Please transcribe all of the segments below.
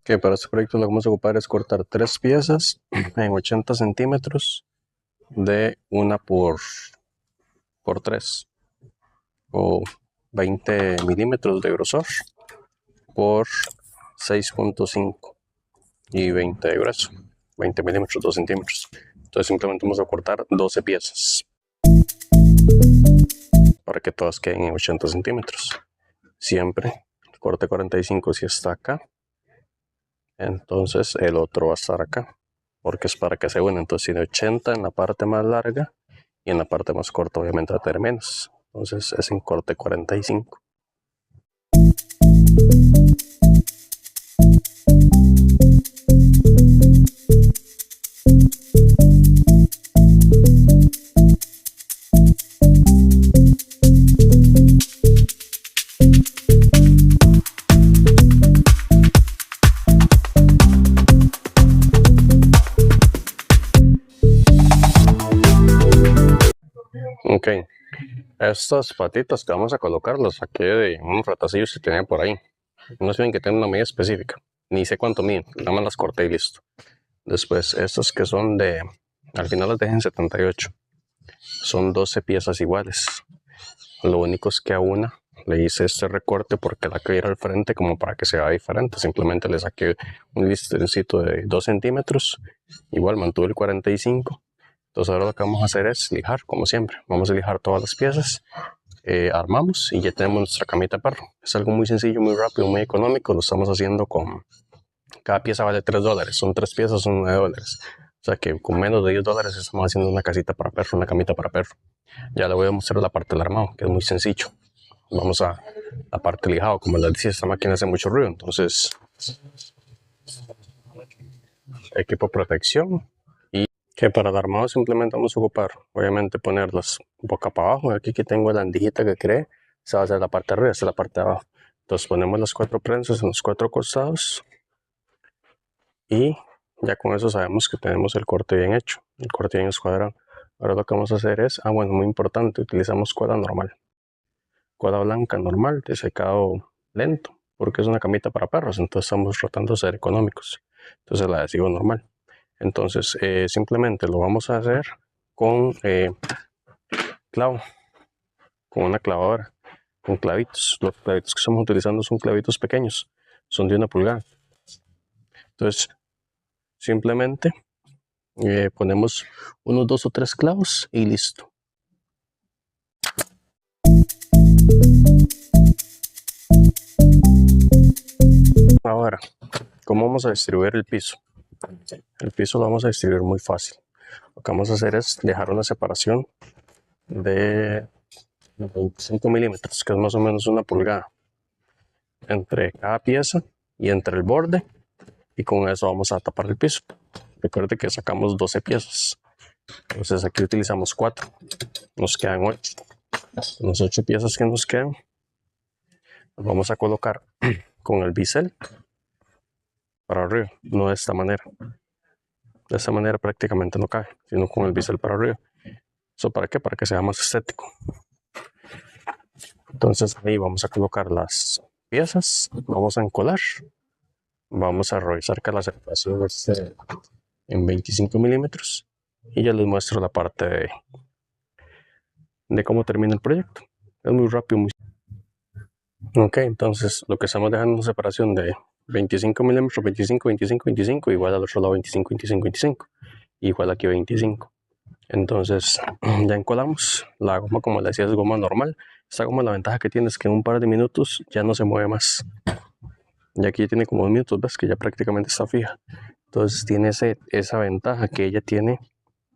Que para este proyecto lo que vamos a ocupar es cortar tres piezas en 80 centímetros de 1 por 3 o 20 milímetros de grosor por 6.5 y 20 de grueso, 20 milímetros, 2 centímetros. Entonces simplemente vamos a cortar 12 piezas para que todas queden en 80 centímetros. Siempre el corte 45 si está acá, entonces el otro va a estar acá, porque es para que se una. Entonces tiene 80 en la parte más larga y en la parte más corta obviamente va a tener menos. Entonces es en corte 45. Ok, estas patitas que vamos a colocar las saqué de unos ratacillos que tenía por ahí. No tienen que tener una medida específica, ni sé cuánto miden, nada más las corté y listo. Después, estas que son al final las dejé en 78. Son 12 piezas iguales. Lo único es que a una le hice este recorte porque la que ir al frente como para que se vea diferente. Simplemente le saqué un listoncito de 2 centímetros. Igual mantuve el 45. Entonces ahora lo que vamos a hacer es lijar, como siempre. Vamos a lijar todas las piezas. Armamos y ya tenemos nuestra camita de perro. Es algo muy sencillo, muy rápido, muy económico. Lo estamos haciendo con... Cada pieza vale $3. Son 3 piezas, son $9. O sea que con menos de $10 estamos haciendo una casita para perro, una camita para perro. Ya le voy a mostrar la parte del armado, que es muy sencillo. Vamos a la parte lijado. Como les decía, esta máquina hace mucho ruido, entonces equipo protección. Y que para el armado simplemente vamos a ocupar, obviamente, ponerlas boca para abajo. Aquí que tengo la andijita que creé, esa va a ser la parte de arriba, esa es la parte de abajo. Entonces ponemos las 4 prensas en los 4 costados y ya con eso sabemos que tenemos el corte bien hecho, el corte bien escuadrado. Ahora lo que vamos a hacer es, bueno, muy importante, utilizamos cuerda normal, cuerda blanca normal de secado lento, porque es una camita para perros, entonces estamos tratando de ser económicos. Entonces la adhesivo normal. Entonces simplemente lo vamos a hacer con clavo, con una clavadora, con clavitos. Los clavitos que estamos utilizando son clavitos pequeños, son de 1 pulgada. Entonces simplemente ponemos unos 2 o 3 clavos y listo. Ahora, ¿cómo vamos a distribuir el piso? El piso lo vamos a distribuir muy fácil. Lo que vamos a hacer es dejar una separación de 25 milímetros, que es más o menos 1 pulgada, entre cada pieza y entre el borde, y con eso vamos a tapar el piso. Recuerde que sacamos 12 piezas, entonces aquí utilizamos 4, nos quedan 8. Las 8 piezas que nos quedan las vamos a colocar con el bisel para arriba, no de esta manera. De esta manera prácticamente no cae, sino con el bisel para arriba. ¿Eso para qué? Para que sea más estético. Entonces ahí vamos a colocar las piezas, vamos a encolar, vamos a revisar que la separación esté en 25 milímetros y ya les muestro la parte de cómo termina el proyecto. Es muy rápido, muy... Ok, entonces lo que estamos dejando es una separación de 25 milímetros, 25, 25, 25, igual al otro lado 25, 25, 25, igual aquí 25. Entonces ya encolamos la goma, como le decía, es goma normal. Esta goma, la ventaja que tiene es que en un par de minutos ya no se mueve más. Y aquí tiene como 2 minutos, ves que ya prácticamente está fija. Entonces tiene esa ventaja que ella tiene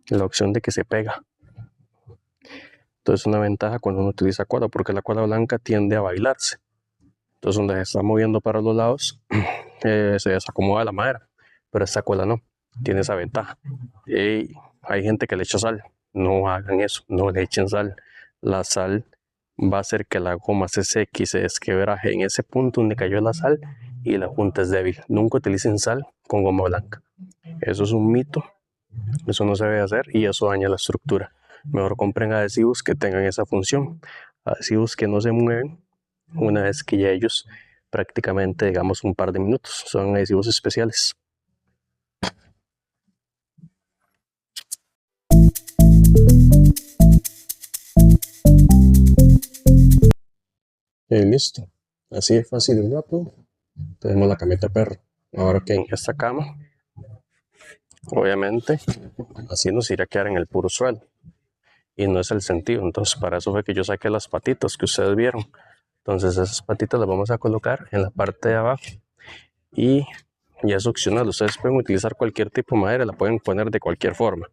la opción de que se pega. Entonces una ventaja cuando uno utiliza cuerda, porque la cuerda blanca tiende a bailarse. Entonces donde se está moviendo para los lados se desacomoda la madera, pero esta cuerda no, tiene esa ventaja. Y hay gente que le echa sal, no hagan eso, no le echen sal. La sal va a hacer que la goma se seque y se desquebraje en ese punto donde cayó la sal y la junta es débil. Nunca utilicen sal con goma blanca. Eso es un mito, eso no se debe hacer y eso daña la estructura. Mejor compren adhesivos que tengan esa función, adhesivos que no se mueven una vez que ya ellos prácticamente, digamos, un par de minutos. Son adhesivos especiales. Y listo. Así de fácil y rápido. Tenemos la camita de perro. Ahora que en esta cama, obviamente, así nos irá a quedar en el puro suelo. Y no es el sentido. Entonces, para eso fue que yo saqué las patitas que ustedes vieron. Entonces, esas patitas las vamos a colocar en la parte de abajo. Y ya es opcional. Ustedes pueden utilizar cualquier tipo de madera, la pueden poner de cualquier forma.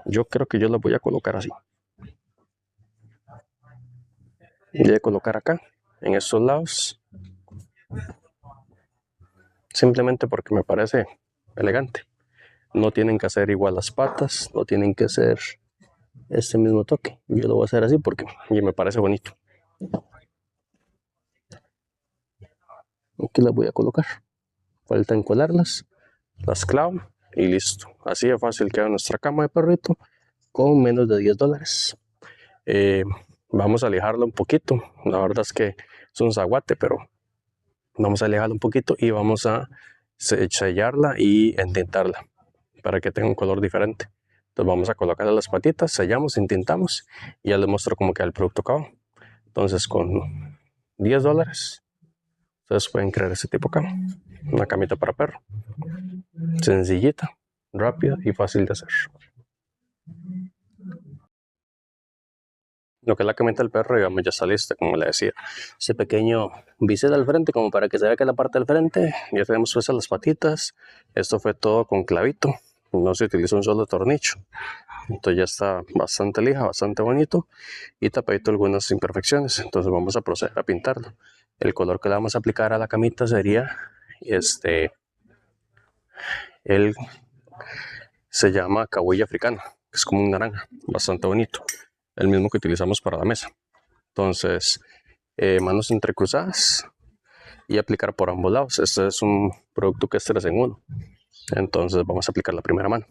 Yo creo que yo la voy a colocar así. Voy a colocar acá, en estos lados. Simplemente porque me parece elegante. No tienen que hacer igual las patas, no tienen que hacer este mismo toque. Yo lo voy a hacer así porque me parece bonito. Aquí las voy a colocar. Falta encolarlas, las clavo y listo. Así de fácil queda nuestra cama de perrito con menos de $10. Vamos a alejarla un poquito. La verdad es que es un zaguate, pero vamos a alejarla un poquito y vamos a sellarla y entintarla para que tenga un color diferente. Entonces vamos a colocarle las patitas, sellamos, entintamos y ya les muestro cómo queda el producto acabado. Entonces con $10 ustedes pueden crear este tipo de cama. Una camita para perro. Sencillita, rápida y fácil de hacer. Lo que es la camita del perro, digamos, ya está lista, como le decía. Ese pequeño bisel al frente, como para que se vea que la parte del frente. Ya tenemos puestas las patitas. Esto fue todo con clavito. No se utilizó un solo tornillo. Entonces ya está bastante lija, bastante bonito. Y tapadito algunas imperfecciones. Entonces vamos a proceder a pintarlo. El color que le vamos a aplicar a la camita sería se llama cahuilla africana, que es como un naranja, bastante bonito, el mismo que utilizamos para la mesa. Entonces, manos entrecruzadas y aplicar por ambos lados. Este es un producto que es 3 en 1. Entonces vamos a aplicar la primera mano.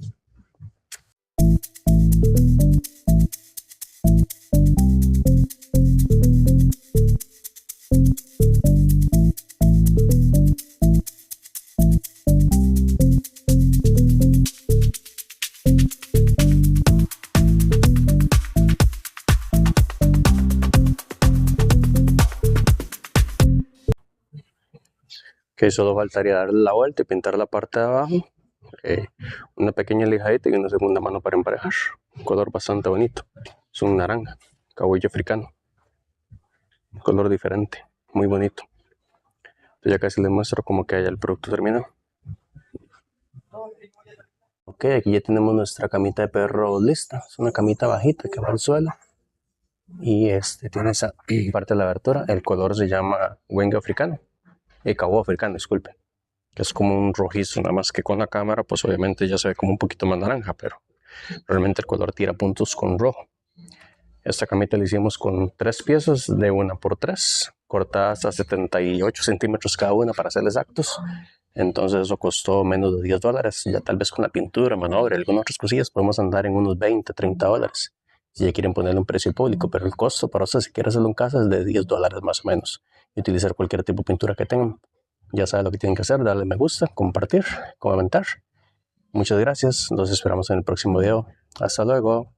Que solo faltaría darle la vuelta y pintar la parte de abajo. Una pequeña lijadita y una segunda mano para emparejar. Un color bastante bonito. Es un naranja, cahuilla africano. Un color diferente, muy bonito. Entonces ya casi les muestro cómo queda el producto terminado. Ok, aquí ya tenemos nuestra camita de perro lista. Es una camita bajita que va al suelo. Y tiene esa parte de la abertura. El color se llama Wenga africano. Cabo africano, disculpe. Que es como un rojizo, nada más que con la cámara pues obviamente ya se ve como un poquito más naranja, pero realmente el color tira puntos con rojo. Esta camita la hicimos con 3 piezas de 1x3, cortadas a 78 centímetros cada una para ser exactos. Entonces eso costó menos de $10. Ya tal vez con la pintura, mano de obra y algunas otras cosillas podemos andar en unos $20-30 si ya quieren ponerle un precio público, pero el costo para usted si quiere hacerlo en casa es de $10 más o menos y utilizar cualquier tipo de pintura que tengan. Ya saben lo que tienen que hacer, darle me gusta, compartir, comentar. Muchas gracias, nos esperamos en el próximo video. Hasta luego.